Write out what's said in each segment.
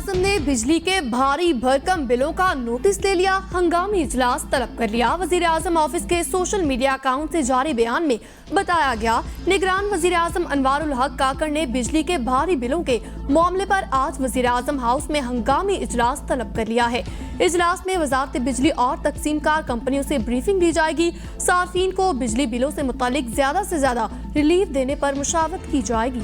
वज़ीर-ए-आज़म ने बिजली के भारी भरकम बिलों का नोटिस ले लिया, हंगामी इजलास तलब कर लिया। वज़ीर-ए-आज़म ऑफिस के सोशल मीडिया अकाउंट से जारी बयान में बताया गया, निगरान वज़ीर-ए-आज़म अनवारुल हक काकड़ ने बिजली के भारी बिलों के मामले पर आज वज़ीर-ए-आज़म हाउस में हंगामी इजलास तलब कर लिया है। इजलास में वजारत बिजली और तकसीमकार कंपनियों से ब्रीफिंग ली जाएगी। सार्फिन को बिजली बिलों से मुतालिक ज्यादा से ज्यादा रिलीफ देने पर मुशावरत की जाएगी।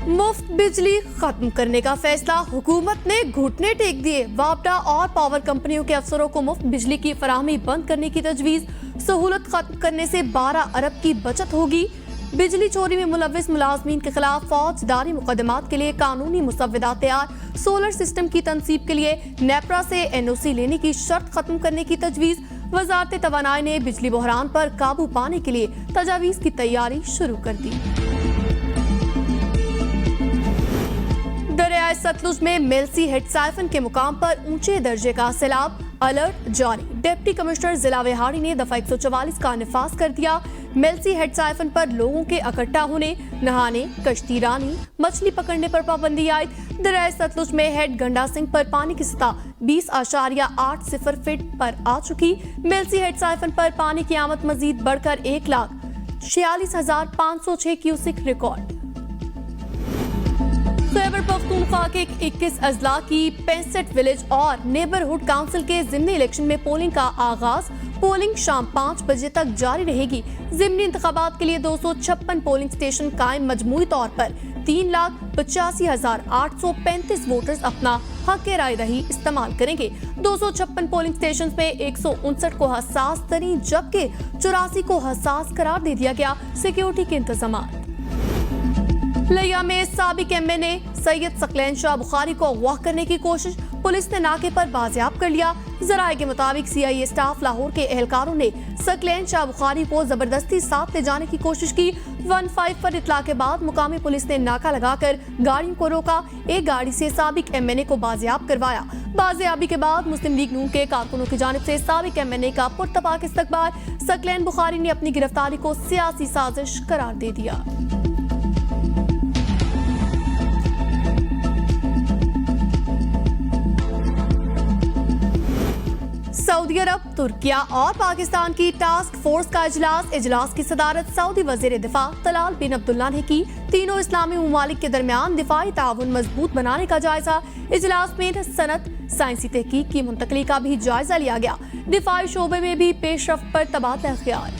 मुफ्त बिजली खत्म करने का फैसला, हुकूमत ने घुटने टेक दिए। वापडा और पावर कंपनियों के अफसरों को मुफ्त बिजली की फराहमी बंद करने की तजवीज। सहूलत खत्म करने से 12 अरब की बचत होगी। बिजली चोरी में मुलविस मुलाजमीन के खिलाफ फौजदारी मुकदमात के लिए कानूनी मुसव्वदा तैयार। सोलर सिस्टम की तनसीब के लिए नेपरा से NOC लेने की शर्त खत्म करने की तजवीज। वजारत तवानाई ने बिजली बहरान पर काबू पाने के लिए तजावीज की तैयारी शुरू कर दी। दरियाए सतलुज में मेलसी हेड साइफन के मुकाम पर ऊंचे दर्जे का सैलाब, अलर्ट जारी। डिप्टी कमिश्नर जिला विहाड़ी ने दफा 144 का निफाज कर दिया। मेलसी हेड साइफन पर लोगों के इकट्ठा होने, नहाने, कश्ती रानी, मछली पकड़ने पर पाबंदी आयद। दरियाए सतलुज में हेड गंडा सिंह पर पानी की सतह 20.80 फीट पर आ चुकी। मेलसी हेड साइफन पर पानी की आमद मजीद बढ़कर 1,46,506 क्यूसिक रिकॉर्ड। खैबर पख्तूनख्वा के 21 अजला की 65 विलेज और नेबरहुड काउंसिल के जिमनी इलेक्शन में पोलिंग का आगाज। पोलिंग शाम 5 बजे तक जारी रहेगी। जिमनी इंतखाबात के लिए 256 पोलिंग स्टेशन कायम। मजमूई तौर पर 3,85,835 वोटर्स अपना हक राय दही इस्तेमाल करेंगे। 256 पोलिंग स्टेशन में 159 को हसास तरीन जबकि 84 को हसास करार दे दिया गया। सिक्योरिटी के इंतजाम। लिया में साबिक MNA सैयद सकलैन शाह बुखारी को अगवा करने की कोशिश, पुलिस ने नाके पर बाजियाब कर लिया। जराये के मुताबिक CIA स्टाफ लाहौर के एहलकारों ने सकलैन शाह बुखारी को जबरदस्ती साथ ले जाने की कोशिश की। 15 पर इतला के बाद मुकामी पुलिस ने नाका लगाकर गाड़ियों को रोका। एक गाड़ी से साबिक MNA को बाजियाब करवाया। बाजियाबी के बाद मुस्लिम लीग नून के कारकुनों की जानिब से साबिक MNA का पुरतपाक इस्तकबाल। सकलैन बुखारी ने अपनी गिरफ्तारी को सियासी साजिश करार दे दिया। सऊदी अरब, तुर्किया और पाकिस्तान की टास्क फोर्स का इजलास की सदारत सऊदी वजीर दिफा तलाल बिन अब्दुल्ला ने की। तीनों इस्लामी ममालिक के दरमियान दिफाई ताउन मजबूत बनाने का जायजा। इजलास में सनत, साइंसी तहकीक की मुंतकली का भी जायजा लिया गया। दिफाई शोबे में भी पेशरफ्त पर तबादला ख्याल।